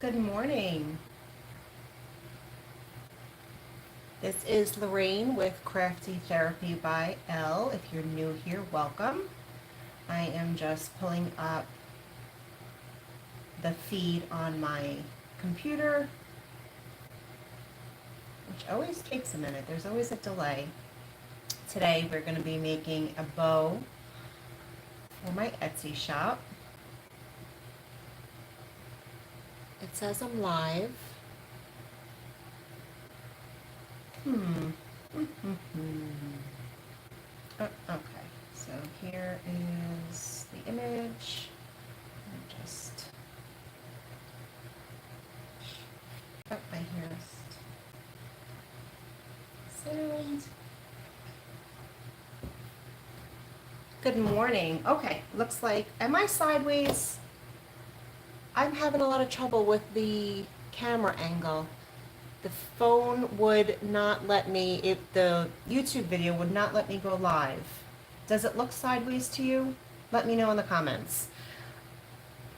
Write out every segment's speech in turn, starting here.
Good morning. This is Lorraine with CraftyTherapybyL. If you're new here, welcome. I am just pulling up the feed on my computer, which always takes a minute. There's always a delay. Today we're going to be making a bow for my Etsy shop. It says I'm live. Oh, okay, so here is the image. I hear sound. Good morning. Okay, looks like, am I sideways? I'm having a lot of trouble with the camera angle. The phone would not let me, the YouTube video would not let me go live. Does it look sideways to you? Let me know in the comments.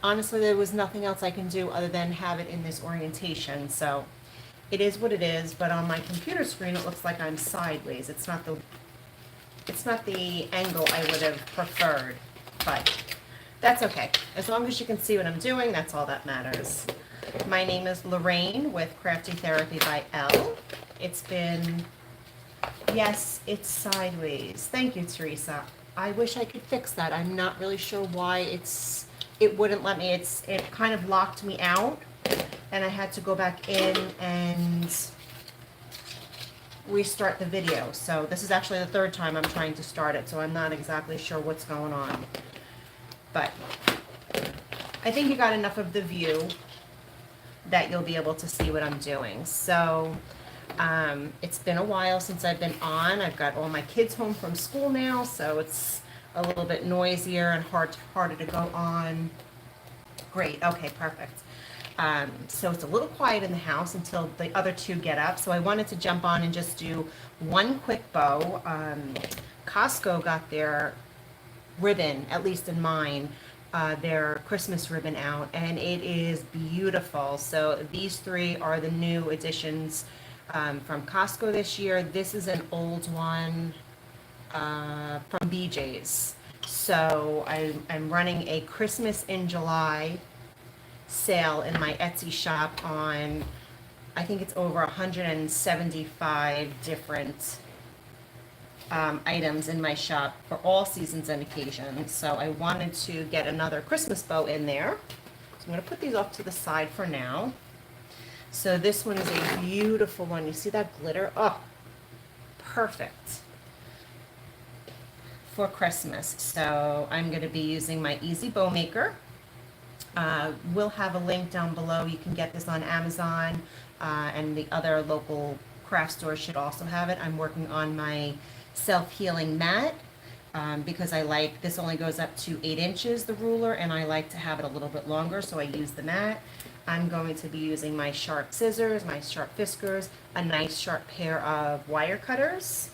Honestly, there was nothing else I can do other than have it in this orientation, so it is what it is, but on my computer screen it looks like I'm sideways. It's not the angle I would have preferred, but that's okay. As long as you can see what I'm doing, that's all that matters. My name is Lorraine with CraftyTherapybyL. It's been, yes, it's sideways. Thank you, Teresa. I wish I could fix that. I'm not really sure why it wouldn't let me. It kind of locked me out, and I had to go back in and restart the video. So this is actually the third time I'm trying to start it, so I'm not exactly sure what's going on. But I think you got enough of the view that you'll be able to see what I'm doing. So it's been a while since I've been on. I've got all my kids home from school now, so it's a little bit noisier and harder to go on. Great, okay, perfect. So it's a little quiet in the house until the other two get up. So I wanted to jump on and just do one quick bow. Costco got their ribbon, at least in mine, their Christmas ribbon out, and it is beautiful. So these three are the new additions from Costco this year. This is an old one from BJ's. So I'm running a Christmas in July sale in my Etsy shop on, I think it's over 175 different items in my shop for all seasons and occasions. So I wanted to get another Christmas bow in there. So I'm going to put these off to the side for now. So this one is a beautiful one. You see that glitter? Oh, perfect for Christmas. So I'm going to be using my Easy Bow Maker. We'll have a link down below. You can get this on Amazon, and the other local craft stores should also have it. I'm working on my self-healing mat because I like, this only goes up to 8 inches, the ruler, and I like to have it a little bit longer, so I use the mat. I'm going to be using my sharp scissors, my sharp whiskers, a nice sharp pair of wire cutters.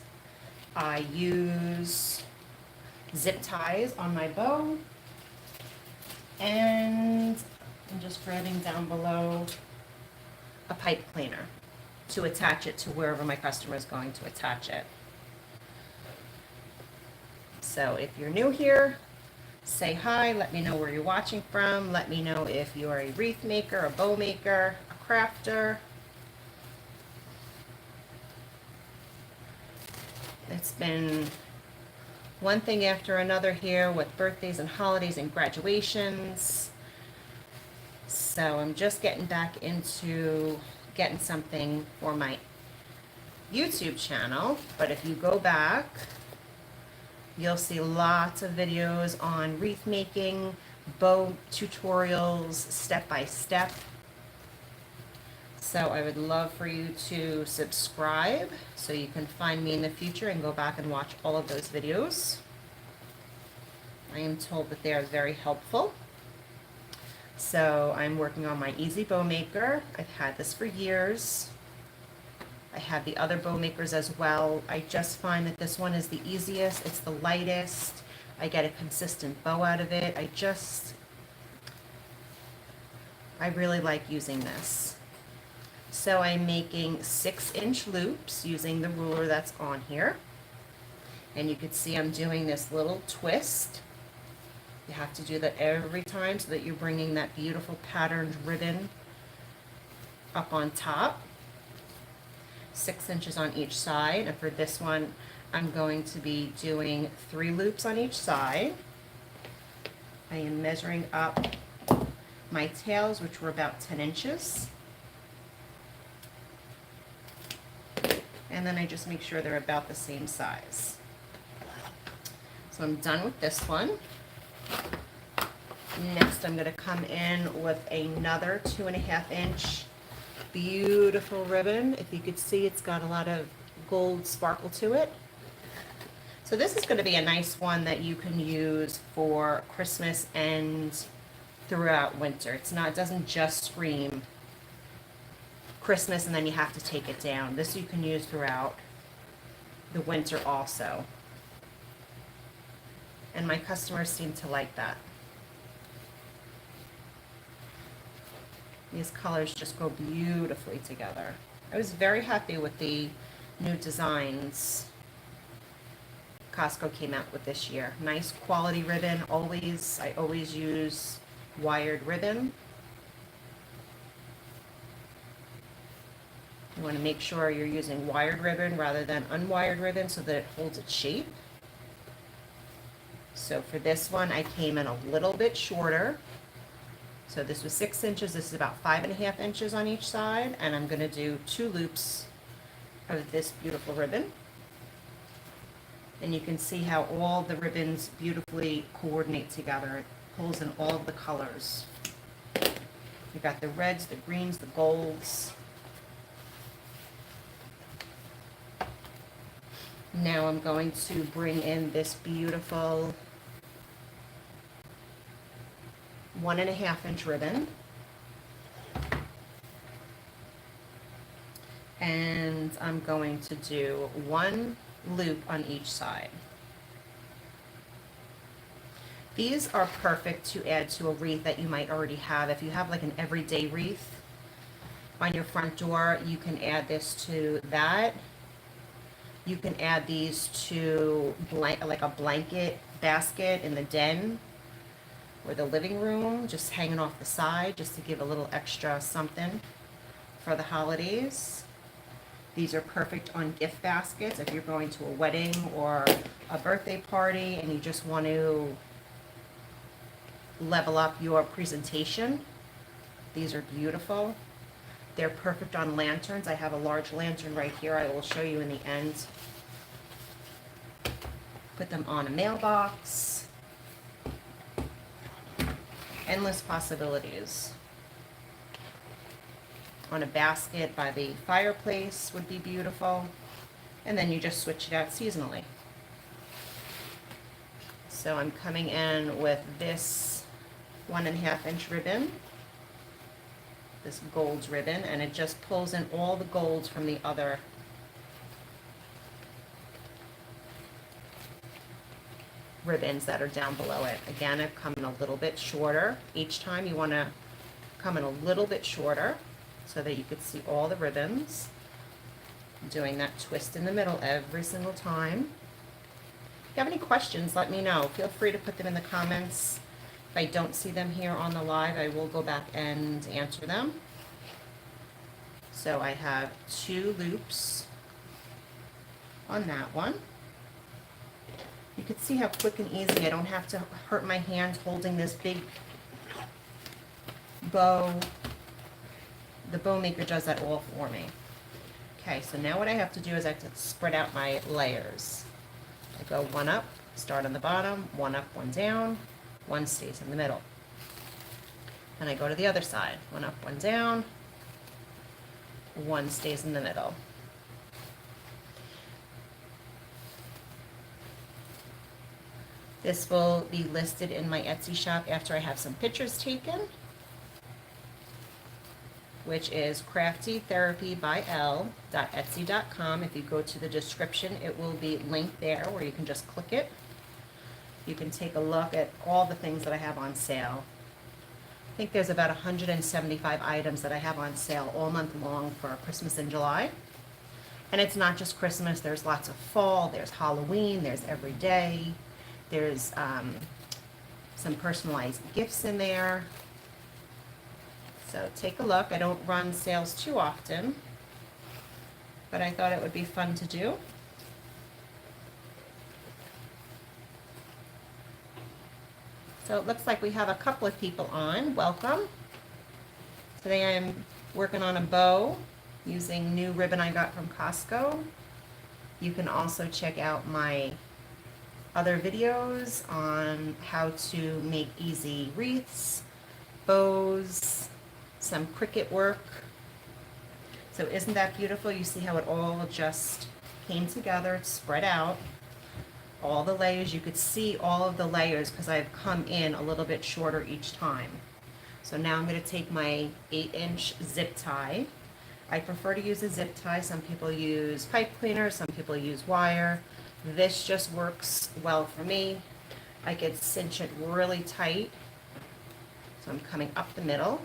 I use zip ties on my bow, and I'm just grabbing down below a pipe cleaner to attach it to wherever my customer is going to attach it. So if you're new here, say hi, let me know where you're watching from, let me know if you're a wreath maker, a bow maker, a crafter. It's been one thing after another here with birthdays and holidays and graduations. So I'm just getting back into getting something for my YouTube channel. But if you go back, you'll see lots of videos on wreath making, bow tutorials, step by step. So I would love for you to subscribe so you can find me in the future and go back and watch all of those videos. I am told that they are very helpful. So I'm working on my Easy Bow Maker. I've had this for years. I have the other bow makers as well. I just find that this one is the easiest. It's the lightest. I get a consistent bow out of it. I really like using this. So I'm making 6-inch loops using the ruler that's on here. And you can see I'm doing this little twist. You have to do that every time so that you're bringing that beautiful patterned ribbon up on top. 6 inches on each side. And for this one, I'm going to be doing 3 loops on each side. I am measuring up my tails, which were about 10 inches. And then I just make sure they're about the same size. So I'm done with this one. Next, I'm going to come in with another 2.5-inch beautiful ribbon. If you could see, it's got a lot of gold sparkle to it. So this is going to be a nice one that you can use for Christmas and throughout winter. It doesn't just scream Christmas and then you have to take it down. This you can use throughout the winter also. And my customers seem to like that. These colors just go beautifully together. I was very happy with the new designs Costco came out with this year. Nice quality ribbon. I always use wired ribbon. You want to make sure you're using wired ribbon rather than unwired ribbon so that it holds its shape. So for this one, I came in a little bit shorter. So this was 6 inches. This is about 5.5 inches on each side. And I'm going to do 2 loops of this beautiful ribbon. And you can see how all the ribbons beautifully coordinate together. It pulls in all of the colors. You got the reds, the greens, the golds. Now I'm going to bring in this beautiful 1.5-inch ribbon. And I'm going to do 1 loop on each side. These are perfect to add to a wreath that you might already have. If you have like an everyday wreath on your front door, you can add this to that. You can add these to like a blanket basket in the den or the living room, just hanging off the side, just to give a little extra something for the holidays. These are perfect on gift baskets if you're going to a wedding or a birthday party and you just want to level up your presentation. These are beautiful. They're perfect on lanterns. I have a large lantern right here. I will show you in the end. Put them on a mailbox. Endless possibilities. On a basket by the fireplace would be beautiful. And then you just switch it out seasonally. So I'm coming in with this 1.5-inch ribbon. This gold ribbon, and it just pulls in all the golds from the other ribbons that are down below it. Again, I've come in a little bit shorter. Each time you want to come in a little bit shorter so that you could see all the ribbons. I'm doing that twist in the middle every single time. If you have any questions, let me know. Feel free to put them in the comments. If I don't see them here on the live, I will go back and answer them. So I have 2 loops on that one. You can see how quick and easy. I don't have to hurt my hands holding this big bow. The bow maker does that all for me. Okay, so now what I have to do is I have to spread out my layers. I go 1 up, start on the bottom, 1 up, 1 down. 1 stays in the middle. And I go to the other side. 1 up, 1 down. 1 stays in the middle. This will be listed in my Etsy shop after I have some pictures taken, which is CraftyTherapybyL.etsy.com. If you go to the description, it will be linked there where you can just click it. You can take a look at all the things that I have on sale. I think there's about 175 items that I have on sale all month long for Christmas in July. And it's not just Christmas, there's lots of fall, there's Halloween, there's every day, there's some personalized gifts in there. So take a look. I don't run sales too often, but I thought it would be fun to do. So it looks like we have a couple of people on. Welcome. Today I'm working on a bow using new ribbon I got from Costco. You can also check out my other videos on how to make easy wreaths, bows, some Cricut work. So isn't that beautiful? You see how it all just came together, it's spread out. All the layers, you could see all of the layers because I've come in a little bit shorter each time. So now I'm going to take my 8-inch zip tie. I prefer to use a zip tie. Some people use pipe cleaner, some people use wire. This just works well for me. I could cinch it really tight. So I'm coming up the middle.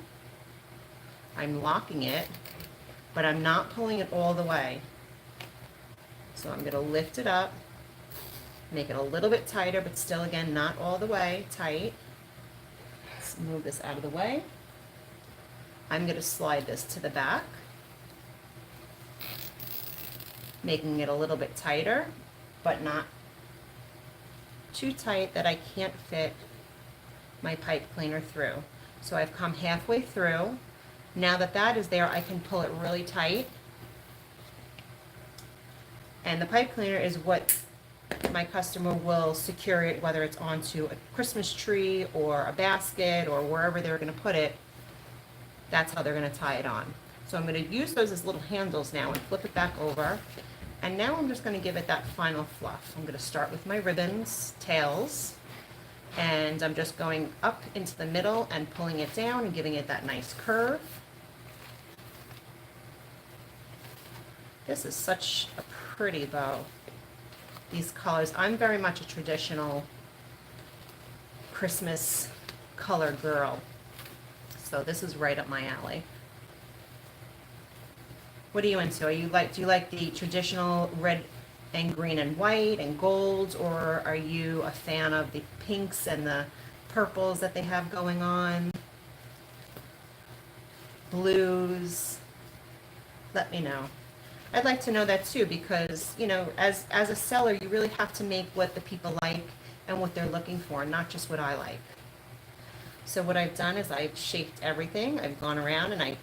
I'm locking it, but I'm not pulling it all the way. So I'm going to lift it up. Make it a little bit tighter, but still, again, not all the way tight. Let's move this out of the way. I'm going to slide this to the back, making it a little bit tighter, but not too tight that I can't fit my pipe cleaner through. So I've come halfway through. Now that that is there, I can pull it really tight. And the pipe cleaner is what my customer will secure it, whether it's onto a Christmas tree or a basket or wherever they're going to put it. That's how they're going to tie it on. So I'm going to use those as little handles now and flip it back over. And now I'm just going to give it that final fluff. I'm going to start with my ribbons, tails, and I'm just going up into the middle and pulling it down and giving it that nice curve. This is such a pretty bow. These colors, I'm very much a traditional Christmas color girl. So this is right up my alley. What are you into? Do you like the traditional red and green and white and golds, or are you a fan of the pinks and the purples that they have going on? Blues? Let me know. I'd like to know that too, because, you know, as a seller, you really have to make what the people like and what they're looking for, not just what I like. So what I've done is I've shaped everything. I've gone around and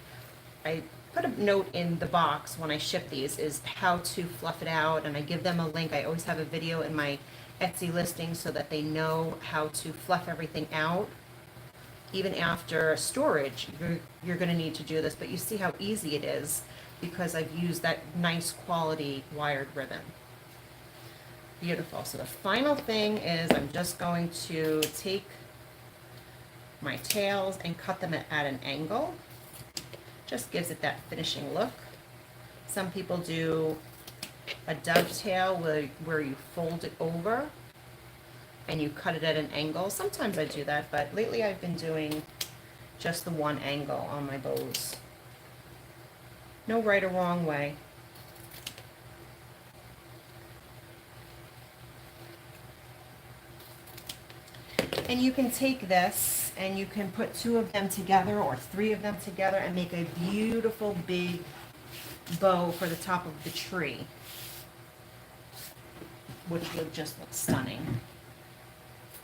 I put a note in the box when I ship these is how to fluff it out, and I give them a link. I always have a video in my Etsy listing so that they know how to fluff everything out. Even after storage, you're going to need to do this, but you see how easy it is because I've used that nice quality wired ribbon. Beautiful. So the final thing is I'm just going to take my tails and cut them at an angle. Just gives it that finishing look. Some people do a dovetail where you fold it over and you cut it at an angle. Sometimes I do that, but lately I've been doing just the one angle on my bows. No right or wrong way. And you can take this and you can put 2 of them together or 3 of them together and make a beautiful big bow for the top of the tree, which will just look stunning.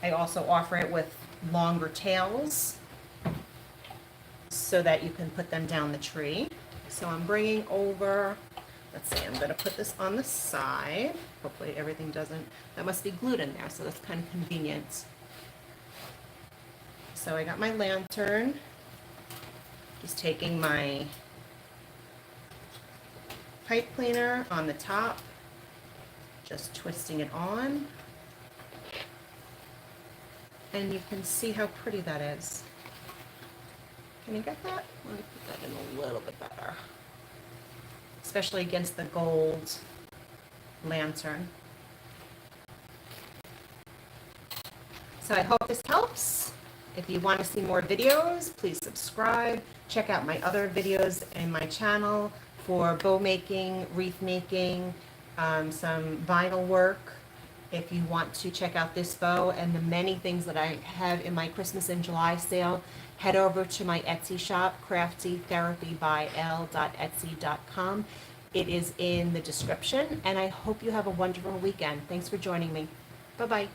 I also offer it with longer tails so that you can put them down the tree. So I'm bringing over, let's see, I'm going to put this on the side. Hopefully everything doesn't, that must be glued in there, so that's kind of convenient. So I got my lantern, just taking my pipe cleaner on the top, just twisting it on, and you can see how pretty that is. Can you get that? Let me put that in a little bit better, especially against the gold lantern. So I hope this helps. If you want to see more videos, please subscribe. Check out my other videos in my channel for bow making, wreath making, some vinyl work. If you want to check out this bow and the many things that I have in my Christmas in July sale, head over to my Etsy shop, CraftyTherapybyL.etsy.com. It is in the description, and I hope you have a wonderful weekend. Thanks for joining me. Bye-bye.